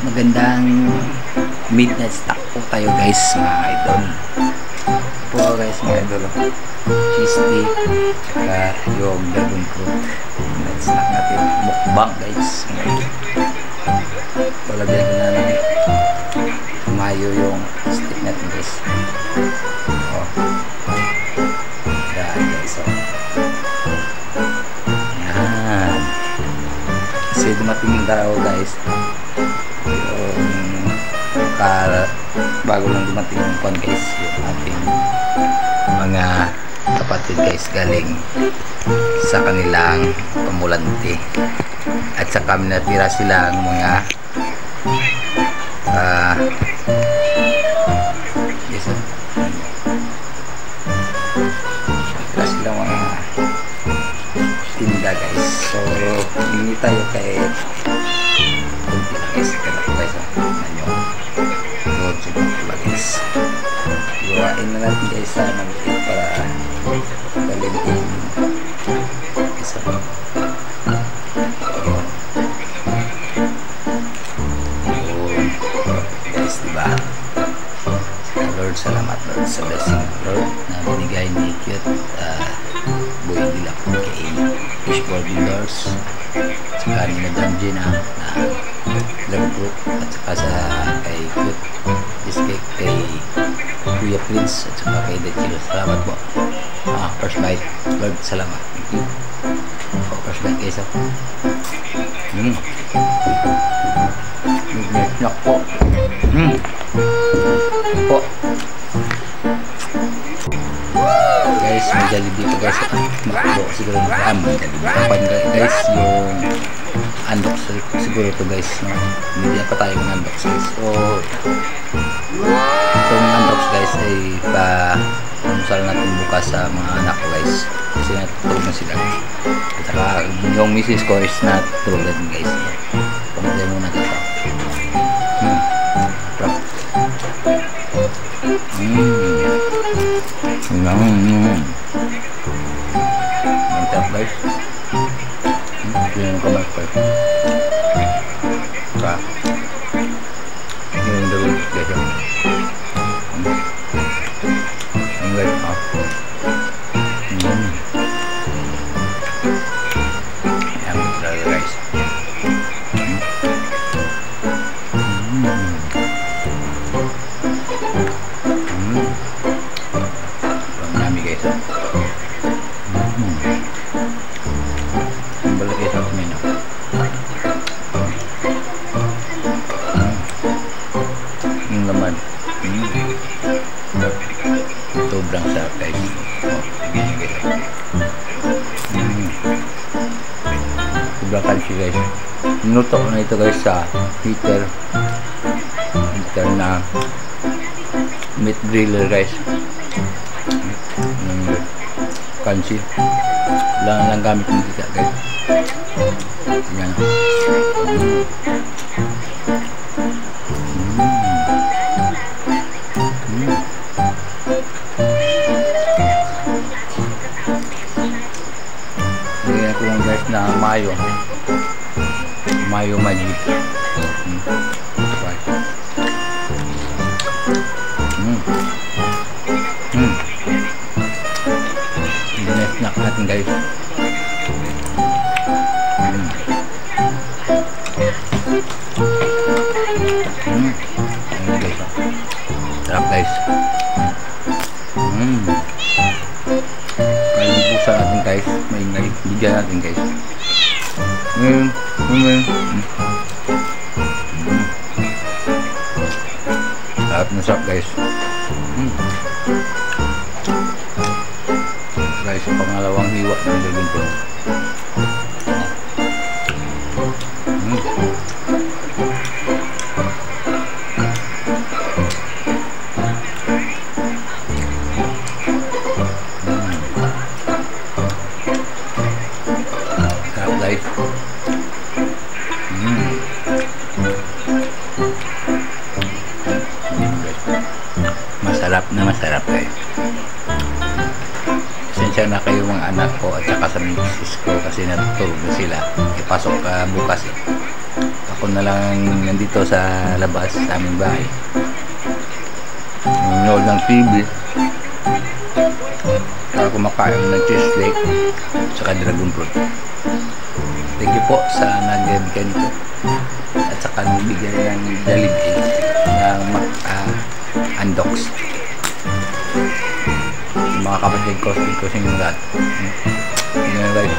Magandang midnight snack po tayo guys mga idol. Po guys mga idol, cheese stick at yung dragon fruit. Midnight snack natin, mukbang guys mga idol. Palagyan ko na ng mayo yung stick natin guys. Oh, yan guys. Oh. Yan, kasi dumating yung daraw guys, bago lang dumating yung kwan guys, yung ating mga kapatid guys galing sa kanilang pamulante, at saka natira silang mga natira silang mga tinda guys. So hindi tayo kay guys, gawain na natin guys sa magkit para galintin isa pa. Guys, diba? Lord, salamat Lord sa blessing Lord na binigay ni Cute Boy Dila po kay Fishboard Dealers, saka ni Madam Gina na Lord Group, at saka sa kay Cute Biscake, kay Kuya Prince, at saka kay Dekil. Salamat po. First bite Lord, salamat. Thank you. First bite guys. Nak po. Po. Guys, may Jollibee dito guys. Makdo siguro kapan guys yung unbox siguro to guys, no? Hindi pa tayo ng unbox guys. So itong unbox guys ay pa-umusal natin bukas sa mga anak ko guys, kasi natutulog na sila, at saka yung misis ko is natutulog din guys. Pamagay muna ito. Mantap guys. Yung kamay ko ka yung dulu guys. Ang guys yan talaga guys. Ang nami guys. Ang balaki sa kumino. Yung laman. Sobrang sarap guys. Sobrang crunchy guys. Minuto ko na ito guys sa heater na meat griller guys. Crunchy. Wala lang gamit ng tika guys. Yan. Bigyan ko lang guys na mayo magic. Hindi na snack natin guys. Sarap guys. Kaya busa natin guys, maingay, bigyan natin guys. Sarap na sarap guys. Guys, pangalawang hiwa ng dragon fruit. Sarap guys. Masarap na masarap guys. Pasensya na kayo mga anak ko at saka sa misis ko kasi natutulog na sila. Ipasok bukas eh. Ako na lang nandito sa labas sa aming bahay. Nanonood ng TV. Kumakain ng cheese steak saka dragon fruit. Thank you po sa nagbigay nito at saka nagbigay ng Jollibee ng Andox. Yung mga kapatid ko sa inyong lahat. Yan guys.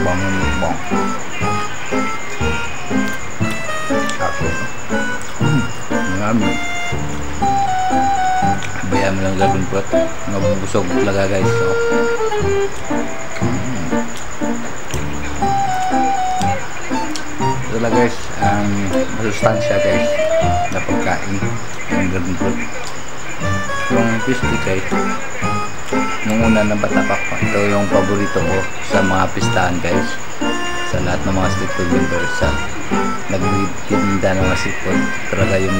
Bang. Tapos marami. Bayaan mo lang dragon fruit. Nabubusog talaga guys. So, ito lang guys, masustansya guys na pagkain ng dragon fruit. Yung fish stick guys, nung una na bata pa ko, ito yung paborito ko sa mga pistahan guys. Sa lahat ng mga street food vendors sa nagtitinda ng mga street food, talaga yung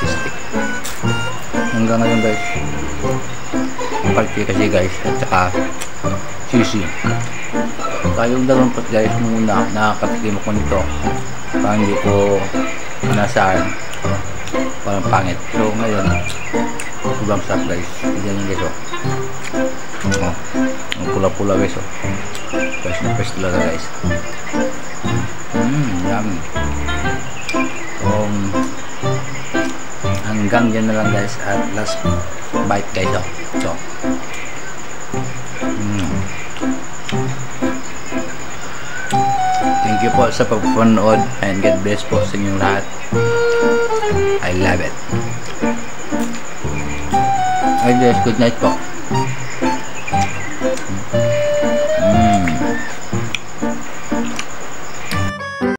fish stick. Hanggang ngayon guys, party kasi guys, at saka sisi. Kayong dragon fruit guys, nung una nakakatikim ko nito, parang hindi ko nasaan, parang pangit. So ngayon, sobrang sarap guys. Tignan nyo guys, oh. Ang pula-pula guys, oh. Fresh na fresh talaga guys. Yummy. Hanggang dyan na lang guys, at last bite guys, oh. So thank you po sa pagpapanood, and God bless po sa inyong lahat. I love it. Hi guys, good night po.